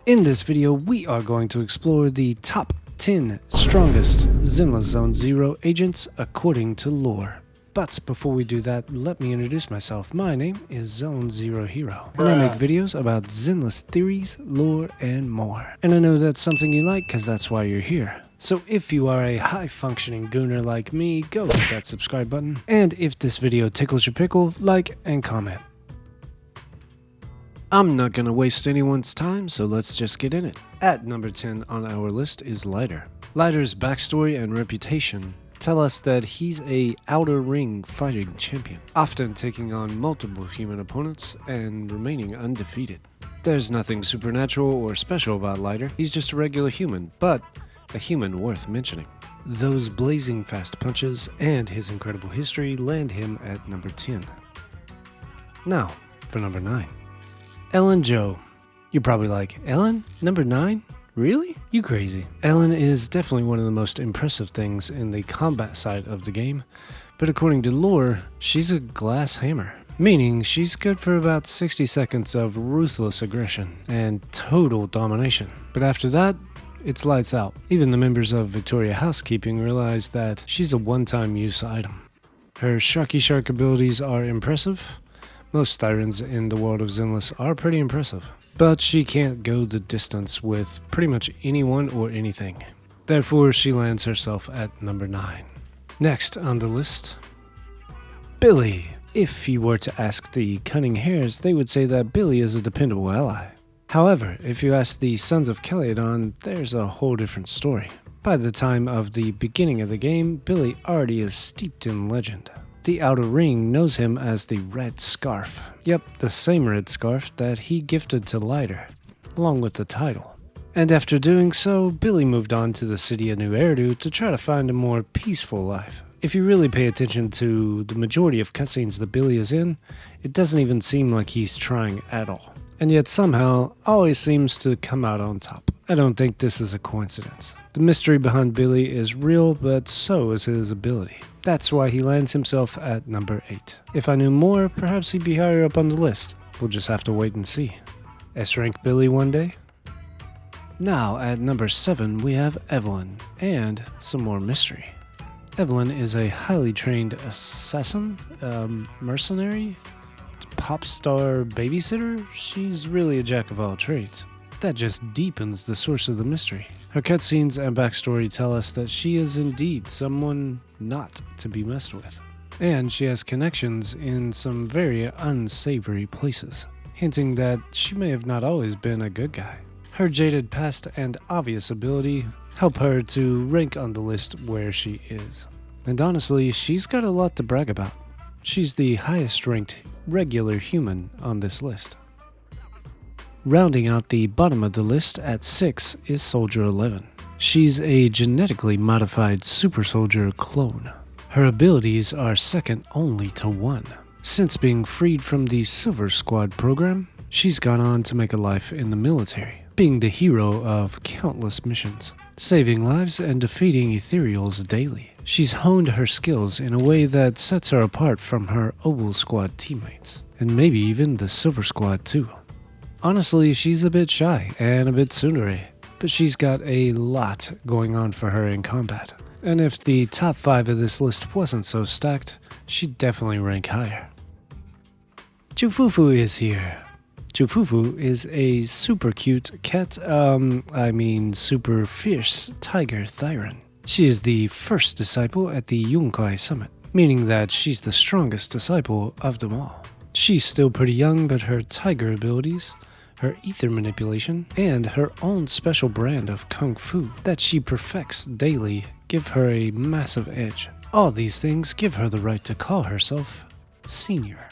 In this video, we are going to explore the top 10 strongest Zenless Zone Zero agents according to lore. But before we do that, let me introduce myself. My name is Zone Zero Hero, and I make videos about Zenless theories, lore, and more. And I know that's something you like, because that's why you're here. So if you are a high-functioning gooner like me, go hit that subscribe button. And if this video tickles your pickle, like and comment. I'm not gonna waste anyone's time, so let's just get in it. At number 10 on our list is Lighter. Lighter's backstory and reputation tell us that he's a outer ring fighting champion, often taking on multiple human opponents and remaining undefeated. There's nothing supernatural or special about Lighter, he's just a regular human, but a human worth mentioning. Those blazing fast punches and his incredible history land him at number 10. Now, for number 9. Ellen Joe. You're probably like, Ellen? Number 9? Really? You crazy. Ellen is definitely one of the most impressive things in the combat side of the game, but according to lore, she's a glass hammer, meaning she's good for about 60 seconds of ruthless aggression and total domination. But after that, it's lights out. Even the members of Victoria Housekeeping realize that she's a one-time use item. Her Sharky Shark abilities are impressive. Most sirens in the world of Zenless are pretty impressive, but she can't go the distance with pretty much anyone or anything. Therefore, she lands herself at number 9. Next on the list, Billy. If you were to ask the Cunning Hares, they would say that Billy is a dependable ally. However, if you ask the Sons of Caledon, there's a whole different story. By the time of the beginning of the game, Billy already is steeped in legend. The Outer Ring knows him as the Red Scarf. Yep, the same red scarf that he gifted to Lighter, along with the title. And after doing so, Billy moved on to the city of New Eridu to try to find a more peaceful life. If you really pay attention to the majority of cutscenes that Billy is in, it doesn't even seem like he's trying at all. And yet somehow, always seems to come out on top. I don't think this is a coincidence. The mystery behind Billy is real, but so is his ability. That's why he lands himself at number 8. If I knew more, perhaps he'd be higher up on the list. We'll just have to wait and see. S-rank Billy one day? Now at number 7 we have Evelyn, and some more mystery. Evelyn is a highly trained assassin, mercenary, pop star babysitter. She's really a jack of all trades. That just deepens the source of the mystery. Her cutscenes and backstory tell us that she is indeed someone not to be messed with. And she has connections in some very unsavory places, hinting that she may have not always been a good guy. Her jaded past and obvious ability help her to rank on the list where she is. And honestly, she's got a lot to brag about. She's the highest ranked regular human on this list. Rounding out the bottom of the list at 6 is Soldier 11. She's a genetically modified super soldier clone. Her abilities are second only to 1. Since being freed from the Silver Squad program, she's gone on to make a life in the military, being the hero of countless missions, saving lives and defeating ethereals daily. She's honed her skills in a way that sets her apart from her Oval Squad teammates, and maybe even the Silver Squad too. Honestly, she's a bit shy and a bit tsundere, but she's got a lot going on for her in combat. And if the top 5 of this list wasn't so stacked, she'd definitely rank higher. Chu Fufu is here. Chu Fufu is a super cute cat, super fierce tiger Thyron. She is the first disciple at the Yunkai Summit, meaning that she's the strongest disciple of them all. She's still pretty young, but her tiger abilities, her ether manipulation, and her own special brand of kung fu that she perfects daily give her a massive edge. All these things give her the right to call herself senior.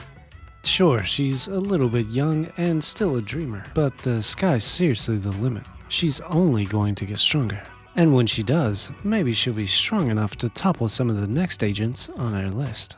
Sure, she's a little bit young and still a dreamer, but the sky's seriously the limit. She's only going to get stronger. And when she does, maybe she'll be strong enough to topple some of the next agents on our list.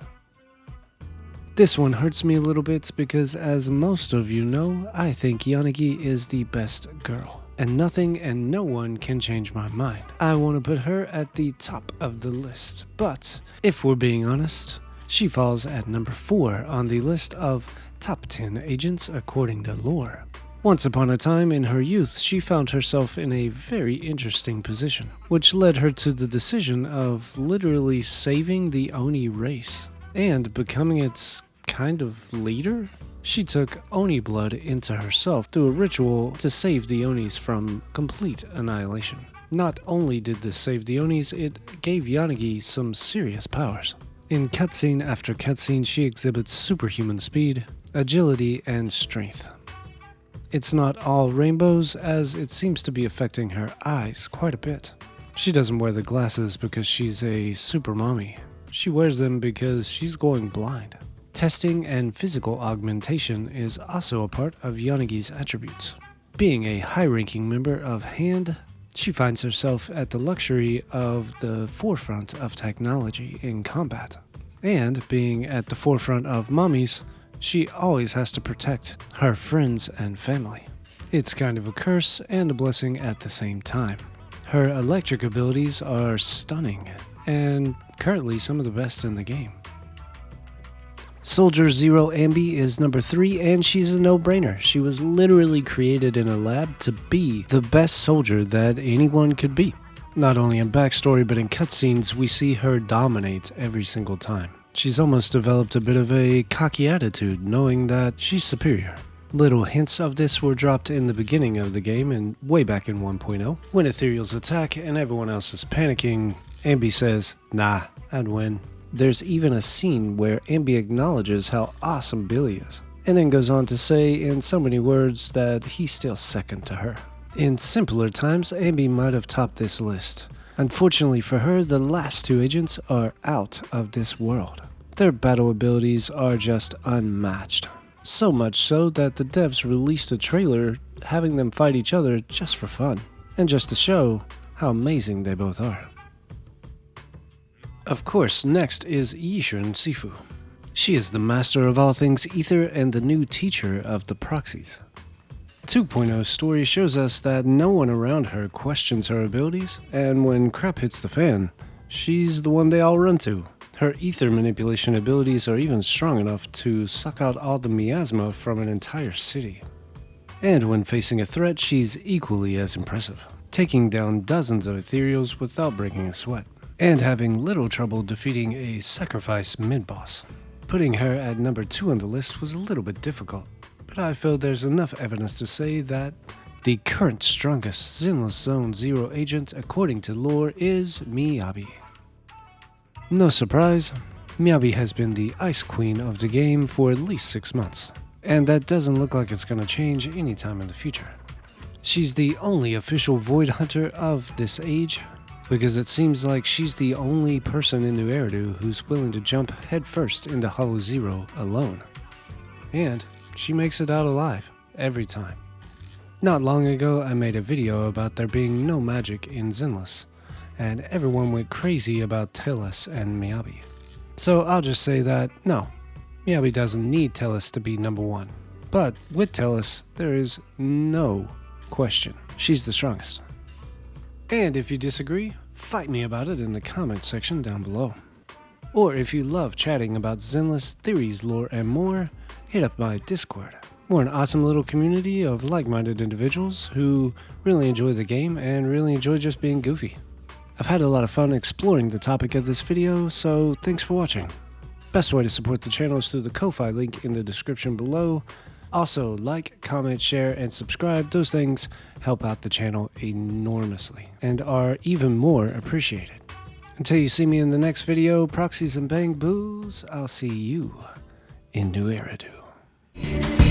This one hurts me a little bit because, as most of you know, I think Yanagi is the best girl. And nothing and no one can change my mind. I want to put her at the top of the list. But, if we're being honest, she falls at number 4 on the list of top 10 agents according to lore. Once upon a time in her youth, she found herself in a very interesting position, which led her to the decision of literally saving the Oni race and becoming its kind of leader. She took Oni blood into herself through a ritual to save the Onis from complete annihilation. Not only did this save the Onis, it gave Yanagi some serious powers. In cutscene after cutscene, she exhibits superhuman speed, agility, and strength. It's not all rainbows, as it seems to be affecting her eyes quite a bit. She doesn't wear the glasses because she's a super mommy. She wears them because she's going blind. Testing and physical augmentation is also a part of Yanagi's attributes. Being a high-ranking member of Hand, she finds herself at the luxury of the forefront of technology in combat. And being at the forefront of mommies, she always has to protect her friends and family. It's kind of a curse and a blessing at the same time. Her electric abilities are stunning, and currently some of the best in the game. Soldier Zero Ambi is number 3, and she's a no-brainer. She was literally created in a lab to be the best soldier that anyone could be. Not only in backstory, but in cutscenes, we see her dominate every single time. She's almost developed a bit of a cocky attitude, knowing that she's superior. Little hints of this were dropped in the beginning of the game and way back in 1.0. When Ethereals attack and everyone else is panicking, Ambi says, "Nah, I'd win." There's even a scene where Ambi acknowledges how awesome Billy is, and then goes on to say in so many words that he's still second to her. In simpler times, Ambi might have topped this list. Unfortunately for her, the last 2 agents are out of this world. Their battle abilities are just unmatched. So much so that the devs released a trailer having them fight each other just for fun, and just to show how amazing they both are. Of course, next is Yishan Sifu. She is the master of all things ether and the new teacher of the proxies. 2.0's story shows us that no one around her questions her abilities, and when crap hits the fan, she's the one they all run to. Her ether manipulation abilities are even strong enough to suck out all the miasma from an entire city. And when facing a threat, she's equally as impressive, taking down dozens of ethereals without breaking a sweat, and having little trouble defeating a sacrifice mid-boss. Putting her at number 2 on the list was a little bit difficult, but I feel there's enough evidence to say that the current strongest Zenless Zone 0 agent according to lore is Miyabi. No surprise, Miyabi has been the Ice Queen of the game for at least 6 months, and that doesn't look like it's going to change anytime in the future. She's the only official Void Hunter of this age, because it seems like she's the only person in New Eridu who's willing to jump headfirst into Hollow Zero alone. And she makes it out alive, every time. Not long ago, I made a video about there being no magic in Zenless, and everyone went crazy about Tellus and Miyabi. So I'll just say that, no, Miyabi doesn't need Tellus to be number 1. But with Tellus, there is no question. She's the strongest. And if you disagree, fight me about it in the comment section down below. Or if you love chatting about Zenless, theories, lore, and more, hit up my Discord. We're an awesome little community of like-minded individuals who really enjoy the game and really enjoy just being goofy. I've had a lot of fun exploring the topic of this video, so thanks for watching. Best way to support the channel is through the Ko-Fi link in the description below. Also, like, comment, share, and subscribe. Those things help out the channel enormously and are even more appreciated. Until you see me in the next video, proxies and bang boos, I'll see you in New Eridu.